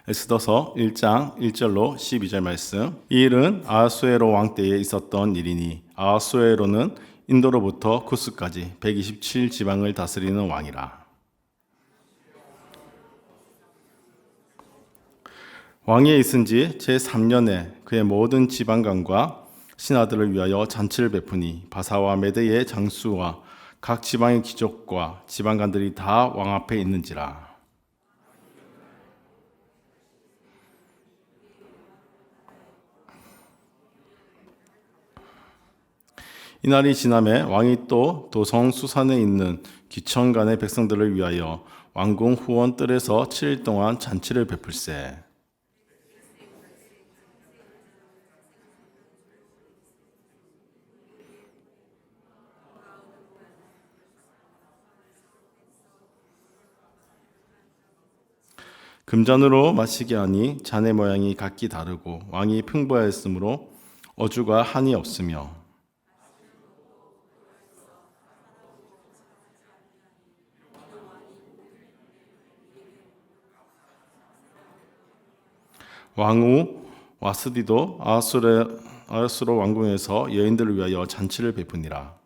에스더서 1장 1절로 12절 말씀. 이 일은 아하수에로 왕 때에 있었던 일이니 아하수에로는 인도로부터 쿠스까지 127 지방을 다스리는 왕이라. 왕위에 있은 지 제3년에 그의 모든 지방관과 신하들을 위하여 잔치를 베푸니 바사와 메대의 장수와 각 지방의 귀족과 지방관들이 다 왕 앞에 있는지라. 이날이 지남에 왕이 또 도성 수산에 있는 귀천간의 백성들을 위하여 왕궁 후원 뜰에서 7일 동안 잔치를 베풀세. 금잔으로 마시게 하니 잔의 모양이 각기 다르고 왕이 풍부하였으므로 어주가 한이 없으며 왕후 와스디도 아하수로 왕궁에서 여인들을 위하여 잔치를 베푸니라.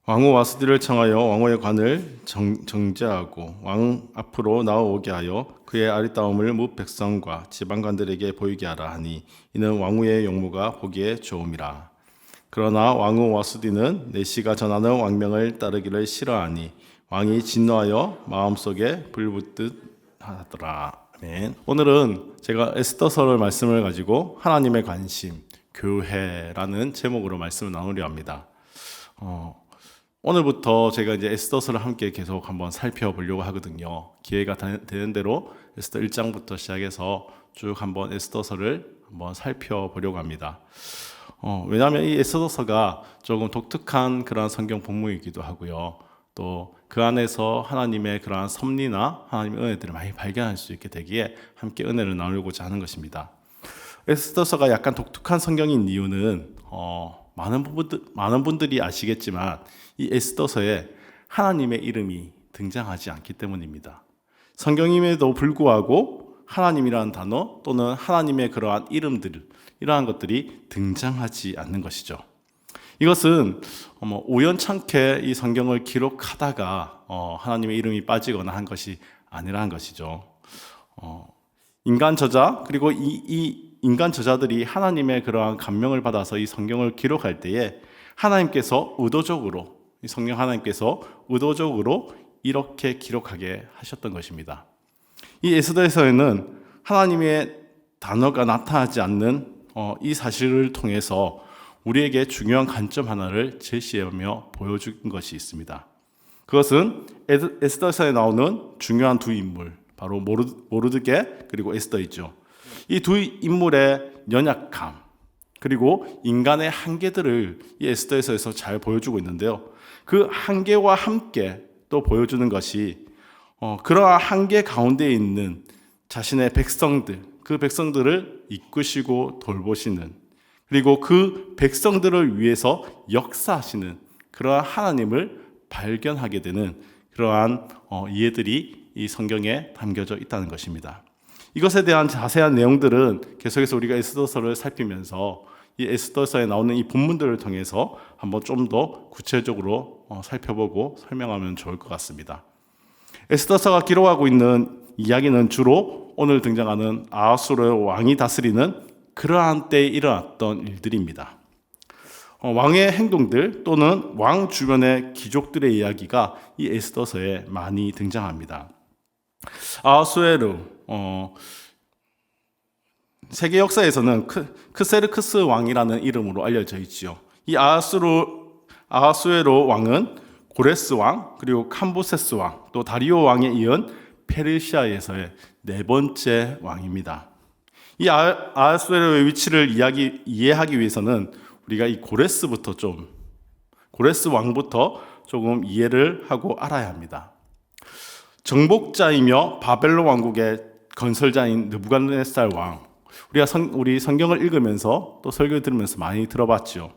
왕후 와스디를 청하여 왕후의 관을 정제하고 왕 앞으로 나아오게 하여 그의 아리따움을 뭇 백성과 지방관들에게 보이게 하라 하니 이는 왕후의 용모가 보기에 좋음이라. 그러나 왕후 와스디는 내시가 전하는 왕명을 따르기를 싫어하니 왕이 진노하여 마음속에 불붙듯 하더라. 아멘. 오늘은 제가 에스더서를 말씀을 가지고 하나님의 관심, 교회라는 제목으로 말씀을 나누려 합니다. 오늘부터 제가 이제 에스더서를 함께 계속 한번 살펴보려고 하거든요. 기회가 되는 대로 에스더 1장부터 시작해서 쭉 한번 에스더서를 한번 살펴보려고 합니다. 왜냐하면 이 에스더서가 조금 독특한 그러한 성경 본문이기도 하고요. 또 그 안에서 하나님의 그러한 섭리나 하나님의 은혜들을 많이 발견할 수 있게 되기에 함께 은혜를 나누고자 하는 것입니다. 에스더서가 약간 독특한 성경인 이유는 많은 분들이 아시겠지만 이 에스더서에 하나님의 이름이 등장하지 않기 때문입니다. 성경임에도 불구하고 하나님이라는 단어 또는 하나님의 그러한 이름들, 이러한 것들이 등장하지 않는 것이죠. 이것은 우연찮게 이 성경을 기록하다가 하나님의 이름이 빠지거나 한 것이 아니라는 것이죠. 인간 저자 그리고 이 인간 저자들이 하나님의 그러한 감명을 받아서 이 성경을 기록할 때에 하나님께서 의도적으로 이 성경 하나님께서 의도적으로 이렇게 기록하게 하셨던 것입니다. 이 에스더에서는 하나님의 단어가 나타나지 않는 이 사실을 통해서 우리에게 중요한 관점 하나를 제시하며 보여준 것이 있습니다. 그것은 에스더서에 나오는 중요한 두 인물, 바로 모르드게 그리고 에스더이죠. 이 두 인물의 연약함 그리고 인간의 한계들을 이 에스더에서 잘 보여주고 있는데요. 그 한계와 함께 또 보여주는 것이 그러한 한계 가운데 있는 자신의 백성들, 그 백성들을 이끄시고 돌보시는, 그리고 그 백성들을 위해서 역사하시는 그러한 하나님을 발견하게 되는 그러한 이해들이 이 성경에 담겨져 있다는 것입니다. 이것에 대한 자세한 내용들은 계속해서 우리가 에스더서를 살피면서 이 에스더서에 나오는 이 본문들을 통해서 한번 좀 더 구체적으로 살펴보고 설명하면 좋을 것 같습니다. 에스더서가 기록하고 있는 이야기는 주로 오늘 등장하는 아하수르 왕이 다스리는 그러한 때에 일어났던 일들입니다. 왕의 행동들 또는 왕 주변의 귀족들의 이야기가 이 에스더서에 많이 등장합니다. 아하수에르, 세계 역사에서는 크세르크스 왕이라는 이름으로 알려져 있지요. 이 아하수에르 왕은 고레스 왕, 그리고 캄보세스 왕, 또 다리오 왕에 이은 페르시아에서의 네 번째 왕입니다. 이 아하수에르의 위치를 이해하기 위해서는 우리가 이 고레스 왕부터 조금 이해를 하고 알아야 합니다. 정복자이며 바벨론 왕국의 건설자인 느부갓네살 왕, 우리 성경을 읽으면서 또 설교 들으면서 많이 들어봤죠.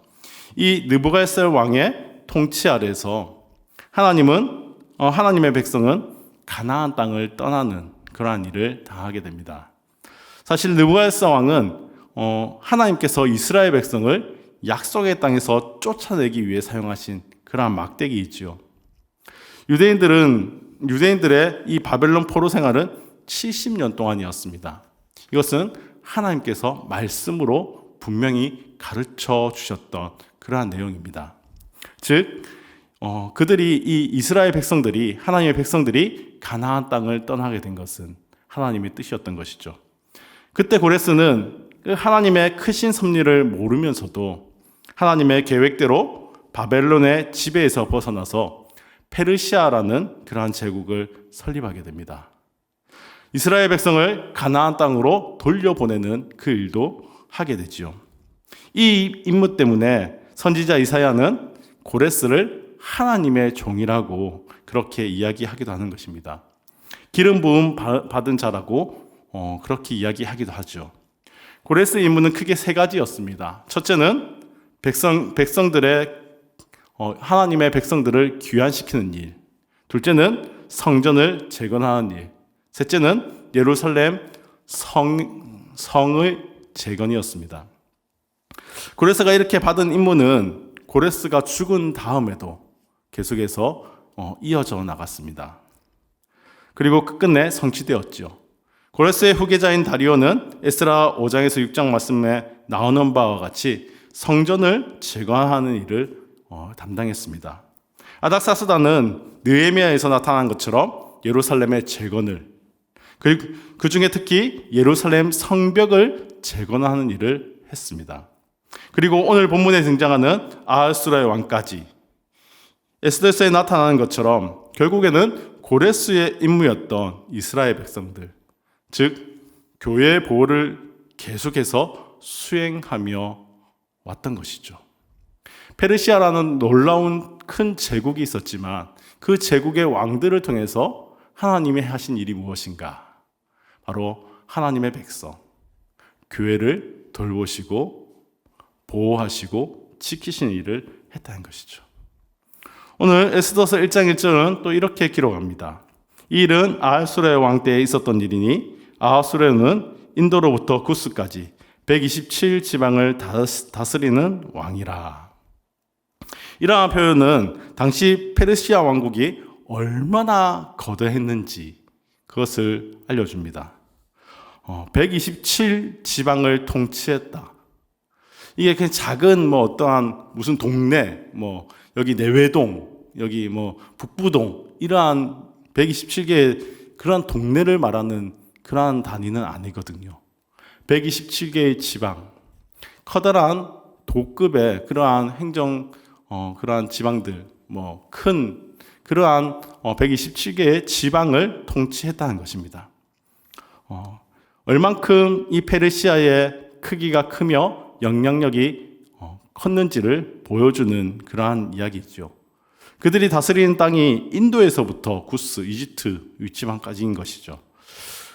이 느부갓네살 왕의 통치 아래서 하나님의 백성은 가나안 땅을 떠나는 그러한 일을 당하게 됩니다. 사실 느부갓네살 왕은 하나님께서 이스라엘 백성을 약속의 땅에서 쫓아내기 위해 사용하신 그러한 막대기 있죠. 유대인들의 이 바벨론 포로 생활은 70년 동안이었습니다. 이것은 하나님께서 말씀으로 분명히 가르쳐 주셨던 그러한 내용입니다. 즉, 하나님의 백성들이 가나안 땅을 떠나게 된 것은 하나님의 뜻이었던 것이죠. 그때 고레스는 하나님의 크신 섭리를 모르면서도 하나님의 계획대로 바벨론의 지배에서 벗어나서 페르시아라는 그러한 제국을 설립하게 됩니다. 이스라엘 백성을 가나안 땅으로 돌려보내는 그 일도 하게 되지요. 이 임무 때문에 선지자 이사야는 고레스를 하나님의 종이라고 그렇게 이야기하기도 하는 것입니다. 기름 부음 받은 자라고 그렇게 이야기하기도 하죠. 고레스의 임무는 크게 세 가지였습니다. 첫째는 하나님의 백성들을 귀환시키는 일. 둘째는 성전을 재건하는 일. 셋째는 예루살렘 성의 재건이었습니다. 고레스가 이렇게 받은 임무는 고레스가 죽은 다음에도 계속해서 이어져 나갔습니다. 그리고 끝내 성취되었죠. 고레스의 후계자인 다리오는 에스라 5장에서 6장 말씀에 나오는 바와 같이 성전을 재건하는 일을 담당했습니다. 아닥사스다는 느헤미야에서 나타난 것처럼 예루살렘의 재건을, 그 중에 특히 예루살렘 성벽을 재건하는 일을 했습니다. 그리고 오늘 본문에 등장하는 아하수라의 왕까지 에스더서에 나타나는 것처럼 결국에는 고레스의 임무였던 이스라엘 백성들, 즉 교회의 보호를 계속해서 수행하며 왔던 것이죠. 페르시아라는 놀라운 큰 제국이 있었지만 그 제국의 왕들을 통해서 하나님이 하신 일이 무엇인가? 바로 하나님의 백성, 교회를 돌보시고 보호하시고 지키시는 일을 했다는 것이죠. 오늘 에스더서 1장 1절은 또 이렇게 기록합니다. 이 일은 아하수레 왕 때에 있었던 일이니 아하수레는 인도로부터 구스까지 127지방을 다스리는 왕이라. 이러한 표현은 당시 페르시아 왕국이 얼마나 거대했는지 그것을 알려줍니다. 127지방을 통치했다. 이게 그냥 작은 어떠한 무슨 동네, 여기 내외동, 여기 북부동, 이러한 127개의 그러한 동네를 말하는 그러한 단위는 아니거든요. 127개의 지방, 커다란 도급의 그러한 그러한 지방들, 큰 그러한 127개의 지방을 통치했다는 것입니다. 얼만큼 이 페르시아의 크기가 크며 영향력이 컸는지를 보여주는 그러한 이야기죠. 그들이 다스리는 땅이 인도에서부터 구스, 이집트 윗지방까지인 것이죠.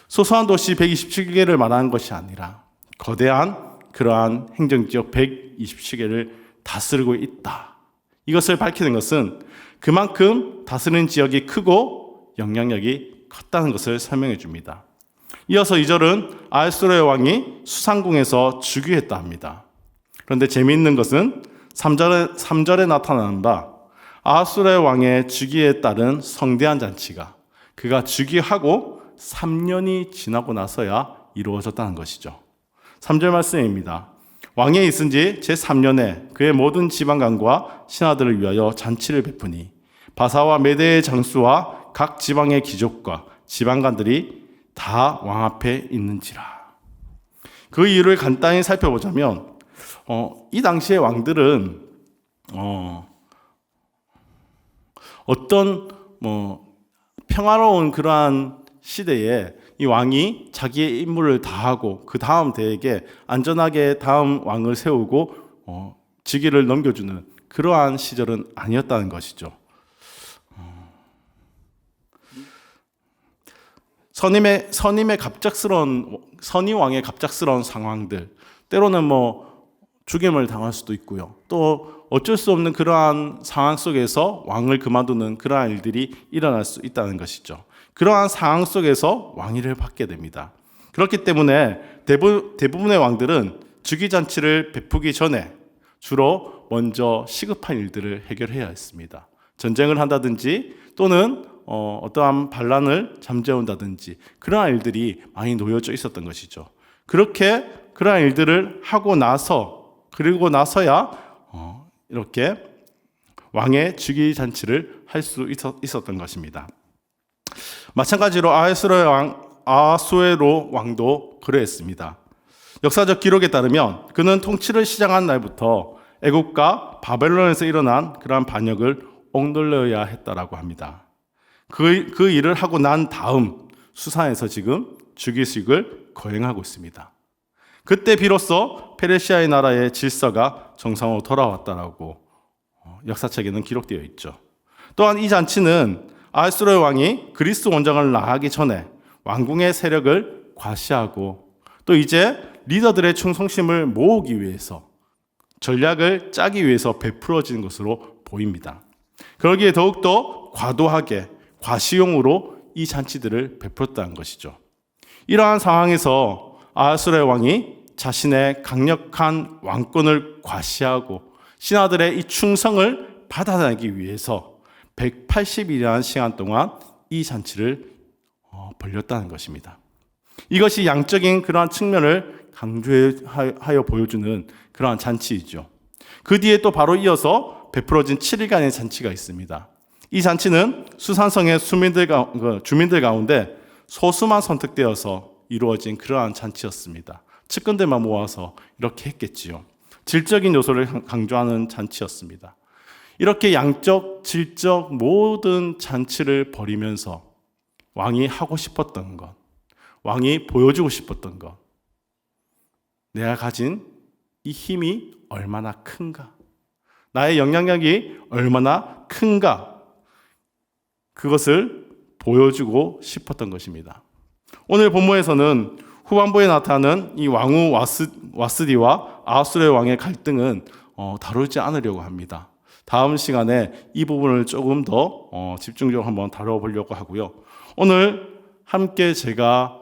소소한 도시 127개를 말하는 것이 아니라 거대한 그러한 행정지역 127개를 다스리고 있다. 이것을 밝히는 것은 그만큼 다스리는 지역이 크고 영향력이 컸다는 것을 설명해 줍니다. 이어서 2절은 아하수레 왕이 수상궁에서 즉위했다 합니다. 그런데 재미있는 것은 3절에 나타나는 바 아하수레 왕의 즉위에 따른 성대한 잔치가 그가 즉위하고 3년이 지나고 나서야 이루어졌다는 것이죠. 3절 말씀입니다. 왕에 있은 지 제3년에 그의 모든 지방관과 신하들을 위하여 잔치를 베푸니 바사와 메대의 장수와 각 지방의 귀족과 지방관들이 다 왕 앞에 있는지라. 그 이유를 간단히 살펴보자면 이 당시의 왕들은 어떤 평화로운 그러한 시대에 이 왕이 자기의 임무를 다하고 그 다음 대에게 안전하게 다음 왕을 세우고 직위를 넘겨주는 그러한 시절은 아니었다는 것이죠. 선임의 갑작스러운 선임 왕의 갑작스러운 상황들, 때로는 죽임을 당할 수도 있고요. 또 어쩔 수 없는 그러한 상황 속에서 왕을 그만두는 그러한 일들이 일어날 수 있다는 것이죠. 그러한 상황 속에서 왕위를 받게 됩니다. 그렇기 때문에 대부분의 왕들은 즉위잔치를 베푸기 전에 주로 먼저 시급한 일들을 해결해야 했습니다. 전쟁을 한다든지 또는 어떠한 반란을 잠재운다든지 그러한 일들이 많이 놓여져 있었던 것이죠. 그러한 일들을 하고 그리고 나서야 이렇게 왕의 즉위잔치를 할 수 있었던 것입니다. 마찬가지로 아하수에로 왕도 그러했습니다. 역사적 기록에 따르면 그는 통치를 시작한 날부터 애국과 바벨론에서 일어난 그러한 반역을 억눌러야 했다라고 합니다. 그 일을 하고 난 다음 수산에서 지금 즉위식을 거행하고 있습니다. 그때 비로소 페르시아의 나라의 질서가 정상으로 돌아왔다라고 역사책에는 기록되어 있죠. 또한 이 잔치는 아하수에로 왕이 그리스 원정을 나가기 전에 왕궁의 세력을 과시하고 또 이제 리더들의 충성심을 모으기 위해서 전략을 짜기 위해서 베풀어진 것으로 보입니다. 그러기에 더욱더 과도하게 과시용으로 이 잔치들을 베풀었다는 것이죠. 이러한 상황에서 아하수에로 왕이 자신의 강력한 왕권을 과시하고 신하들의 이 충성을 받아내기 위해서 180일이라는 시간 동안 이 잔치를 벌렸다는 것입니다. 이것이 양적인 그러한 측면을 강조하여 보여주는 그러한 잔치이죠. 그 뒤에 또 바로 이어서 베풀어진 7일간의 잔치가 있습니다. 이 잔치는 수산성의 주민들 가운데 소수만 선택되어서 이루어진 그러한 잔치였습니다. 측근들만 모아서 이렇게 했겠지요. 질적인 요소를 강조하는 잔치였습니다. 이렇게 양적, 질적 모든 잔치를 벌이면서 왕이 하고 싶었던 것, 왕이 보여주고 싶었던 것, 내가 가진 이 힘이 얼마나 큰가, 나의 영향력이 얼마나 큰가, 그것을 보여주고 싶었던 것입니다. 오늘 본문에서는 후반부에 나타나는 이 왕후 와스디와 아하수에로 왕의 갈등은 다루지 않으려고 합니다. 다음 시간에 이 부분을 조금 더 집중적으로 한번 다뤄보려고 하고요. 오늘 함께 제가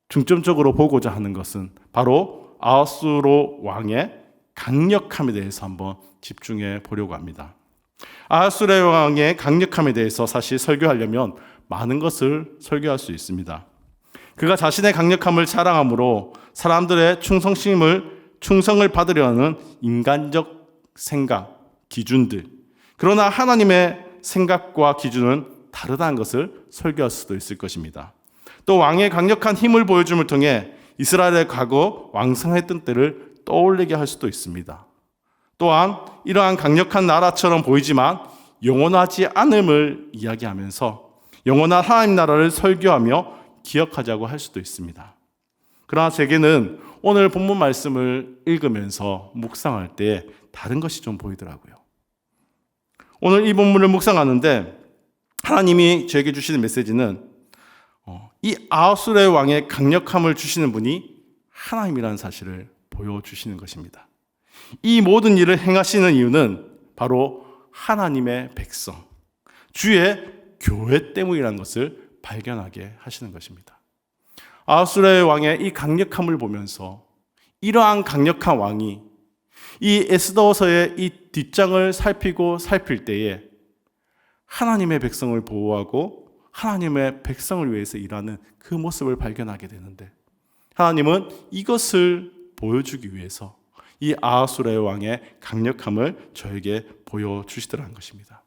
중점적으로 보고자 하는 것은 바로 아하수에로 왕의 강력함에 대해서 한번 집중해 보려고 합니다. 아하수에로 왕의 강력함에 대해서 사실 설교하려면 많은 것을 설교할 수 있습니다. 그가 자신의 강력함을 자랑함으로 사람들의 충성을 받으려는 인간적 생각, 기준들, 그러나 하나님의 생각과 기준은 다르다는 것을 설교할 수도 있을 것입니다. 또 왕의 강력한 힘을 보여줌을 통해 이스라엘의 과거 왕성했던 때를 떠올리게 할 수도 있습니다. 또한 이러한 강력한 나라처럼 보이지만 영원하지 않음을 이야기하면서 영원한 하나님 나라를 설교하며 기억하자고 할 수도 있습니다. 그러나 제게는 오늘 본문 말씀을 읽으면서 묵상할 때 다른 것이 좀 보이더라고요. 오늘 이 본문을 묵상하는데 하나님이 저에게 주시는 메시지는 이 아하수에로 왕의 강력함을 주시는 분이 하나님이라는 사실을 보여주시는 것입니다. 이 모든 일을 행하시는 이유는 바로 하나님의 백성, 주의 교회 때문이라는 것을 발견하게 하시는 것입니다. 아하수에로 왕의 이 강력함을 보면서 이러한 강력한 왕이 이 에스더서의 이 뒷장을 살필 때에 하나님의 백성을 보호하고 하나님의 백성을 위해서 일하는 그 모습을 발견하게 되는데 하나님은 이것을 보여주기 위해서 이 아하수에로 왕의 강력함을 저에게 보여주시더라는 것입니다.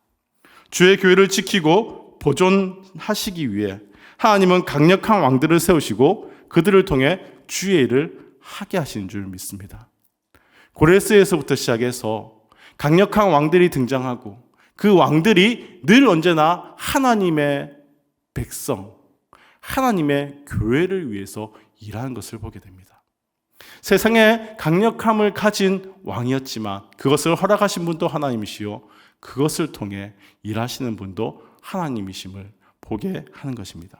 주의 교회를 지키고 보존하시기 위해 하나님은 강력한 왕들을 세우시고 그들을 통해 주의 일을 하게 하시는 줄 믿습니다. 고레스에서부터 시작해서 강력한 왕들이 등장하고 그 왕들이 늘 언제나 하나님의 백성, 하나님의 교회를 위해서 일하는 것을 보게 됩니다. 세상에 강력함을 가진 왕이었지만 그것을 허락하신 분도 하나님이시요 그것을 통해 일하시는 분도 하나님이심을 보게 하는 것입니다.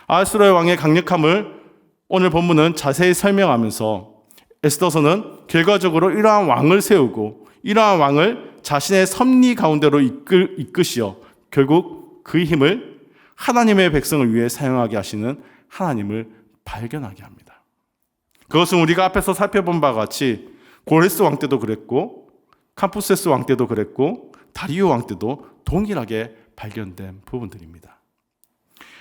아하수에로의 왕의 강력함을 오늘 본문은 자세히 설명하면서 에스더서는 결과적으로 이러한 왕을 세우고 이러한 왕을 자신의 섭리 가운데로 이끄시어 결국 그의 힘을 하나님의 백성을 위해 사용하게 하시는 하나님을 발견하게 합니다. 그것은 우리가 앞에서 살펴본 바와 같이 고레스 왕 때도 그랬고 캄푸세스 왕 때도 그랬고 다리오 왕 때도 동일하게 발견된 부분들입니다.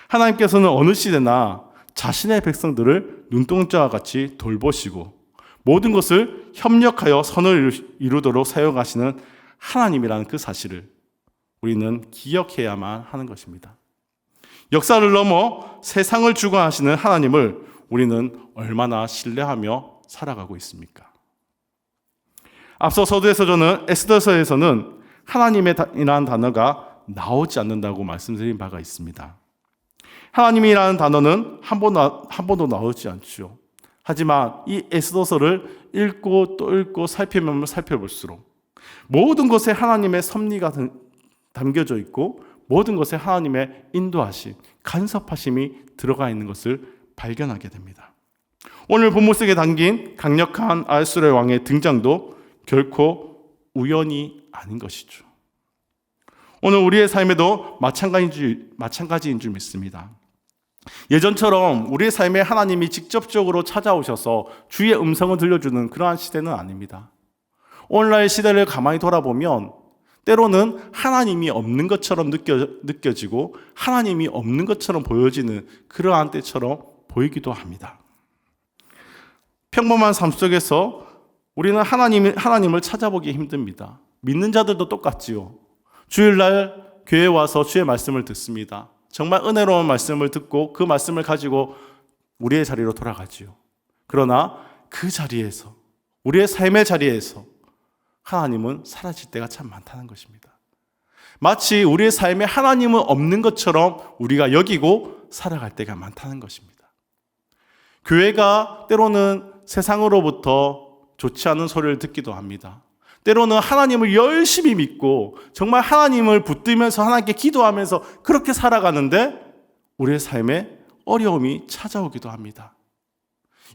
하나님께서는 어느 시대나 자신의 백성들을 눈동자와 같이 돌보시고 모든 것을 협력하여 선을 이루도록 사용하시는 하나님이라는 그 사실을 우리는 기억해야만 하는 것입니다. 역사를 넘어 세상을 주관하시는 하나님을 우리는 얼마나 신뢰하며 살아가고 있습니까? 앞서 서두에서 저는 에스더서에서는 하나님이라는 단어가 나오지 않는다고 말씀드린 바가 있습니다. 하나님이라는 단어는 한 번도 나오지 않죠. 하지만 이 에스더서를 읽고 또 읽고 살펴보면 살펴볼수록 모든 것에 하나님의 섭리가 담겨져 있고 모든 것에 하나님의 인도하심, 간섭하심이 들어가 있는 것을 발견하게 됩니다. 오늘 본문 속에 담긴 강력한 아하수에로의 왕의 등장도 결코 우연이 아닌 것이죠. 오늘 우리의 삶에도 마찬가지인 줄 믿습니다. 예전처럼 우리의 삶에 하나님이 직접적으로 찾아오셔서 주의 음성을 들려주는 그러한 시대는 아닙니다. 오늘날 시대를 가만히 돌아보면 때로는 하나님이 없는 것처럼 느껴지고 하나님이 없는 것처럼 보여지는 그러한 때처럼 보이기도 합니다. 평범한 삶 속에서 우리는 하나님을 찾아보기 힘듭니다. 믿는 자들도 똑같지요. 주일날 교회에 와서 주의 말씀을 듣습니다. 정말 은혜로운 말씀을 듣고 그 말씀을 가지고 우리의 자리로 돌아가지요. 그러나 그 자리에서, 우리의 삶의 자리에서 하나님은 사라질 때가 참 많다는 것입니다. 마치 우리의 삶에 하나님은 없는 것처럼 우리가 여기고 살아갈 때가 많다는 것입니다. 교회가 때로는 세상으로부터 좋지 않은 소리를 듣기도 합니다. 때로는 하나님을 열심히 믿고 정말 하나님을 붙들면서 하나님께 기도하면서 그렇게 살아가는데 우리의 삶에 어려움이 찾아오기도 합니다.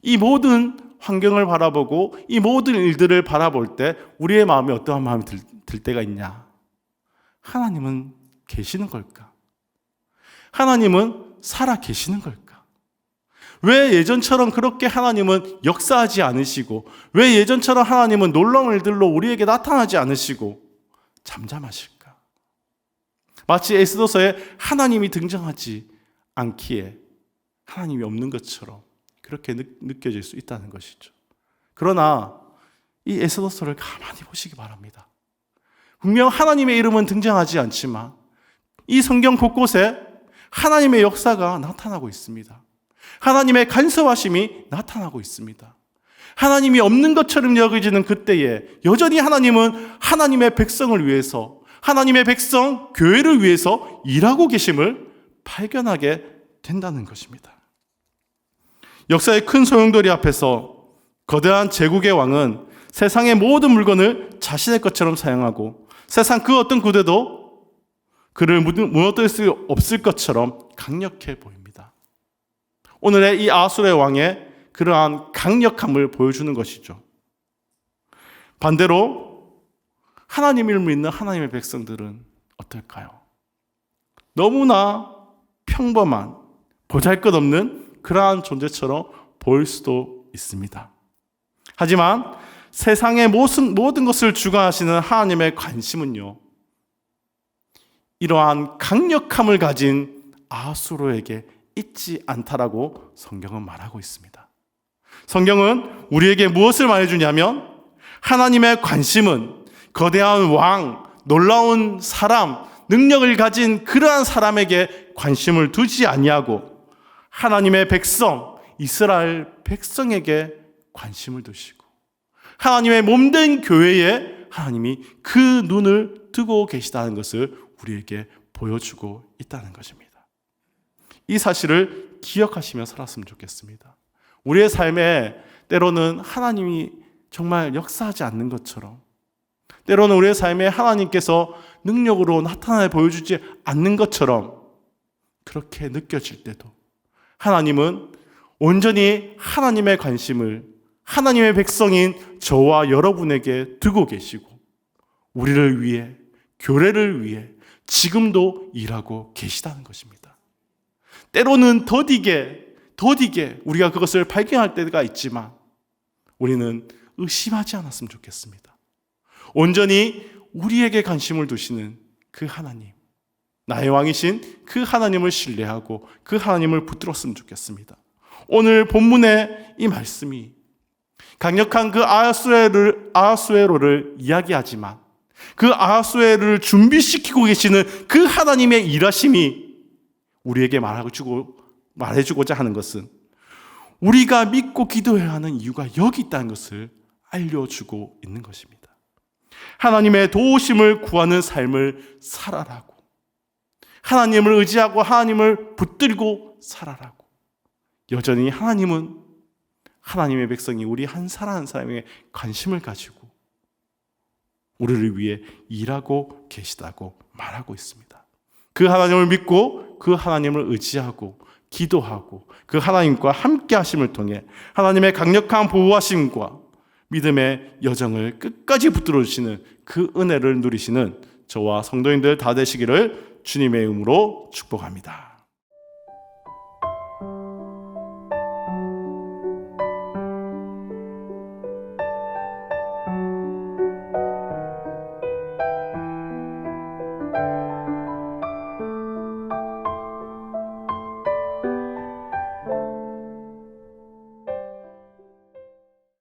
이 모든 환경을 바라보고 이 모든 일들을 바라볼 때 우리의 마음에 어떠한 마음이 들 때가 있냐? 하나님은 계시는 걸까? 하나님은 살아 계시는 걸까? 왜 예전처럼 그렇게 하나님은 역사하지 않으시고 왜 예전처럼 하나님은 놀라운 일들로 우리에게 나타나지 않으시고 잠잠하실까? 마치 에스더서에 하나님이 등장하지 않기에 하나님이 없는 것처럼 그렇게 느껴질 수 있다는 것이죠. 그러나 이 에스더서를 가만히 보시기 바랍니다. 분명 하나님의 이름은 등장하지 않지만 이 성경 곳곳에 하나님의 역사가 나타나고 있습니다. 하나님의 간섭하심이 나타나고 있습니다. 하나님이 없는 것처럼 여겨지는 그때에 여전히 하나님은 하나님의 백성을 위해서 하나님의 백성, 교회를 위해서 일하고 계심을 발견하게 된다는 것입니다. 역사의 큰 소용돌이 앞에서 거대한 제국의 왕은 세상의 모든 물건을 자신의 것처럼 사용하고 세상 그 어떤 구대도 그를 무너뜨릴 수 없을 것처럼 강력해 보입니다. 오늘의 이 아하수에로의 왕의 그러한 강력함을 보여주는 것이죠. 반대로 하나님을 믿는 하나님의 백성들은 어떨까요? 너무나 평범한 보잘것없는 그러한 존재처럼 보일 수도 있습니다. 하지만 세상의 모든 것을 주관하시는 하나님의 관심은요, 이러한 강력함을 가진 아하수에로에게 있지 않다라고 성경은 말하고 있습니다. 성경은 우리에게 무엇을 말해주냐면 하나님의 관심은 거대한 왕, 놀라운 사람, 능력을 가진 그러한 사람에게 관심을 두지 아니하고 하나님의 백성, 이스라엘 백성에게 관심을 두시고 하나님의 몸된 교회에 하나님이 그 눈을 두고 계시다는 것을 우리에게 보여주고 있다는 것입니다. 이 사실을 기억하시며 살았으면 좋겠습니다. 우리의 삶에 때로는 하나님이 정말 역사하지 않는 것처럼 때로는 우리의 삶에 하나님께서 능력으로 나타나 보여주지 않는 것처럼 그렇게 느껴질 때도 하나님은 온전히 하나님의 관심을 하나님의 백성인 저와 여러분에게 두고 계시고 우리를 위해, 교회를 위해 지금도 일하고 계시다는 것입니다. 때로는 더디게 우리가 그것을 발견할 때가 있지만 우리는 의심하지 않았으면 좋겠습니다. 온전히 우리에게 관심을 두시는 그 하나님, 나의 왕이신 그 하나님을 신뢰하고 그 하나님을 붙들었으면 좋겠습니다. 오늘 본문의 이 말씀이 강력한 그 아하수에로를 이야기하지만 그 아하수에로를 준비시키고 계시는 그 하나님의 일하심이 우리에게 말해주고자 하는 것은 우리가 믿고 기도해야 하는 이유가 여기 있다는 것을 알려주고 있는 것입니다. 하나님의 도우심을 구하는 삶을 살아라고, 하나님을 의지하고 하나님을 붙들고 살아라고. 여전히 하나님은 하나님의 백성이 우리 한 사람 한 사람에게 관심을 가지고 우리를 위해 일하고 계시다고 말하고 있습니다. 그 하나님을 믿고 그 하나님을 의지하고 기도하고 그 하나님과 함께 하심을 통해 하나님의 강력한 보호하심과 믿음의 여정을 끝까지 붙들어 주시는 그 은혜를 누리시는 저와 성도님들 다 되시기를 주님의 이름으로 축복합니다.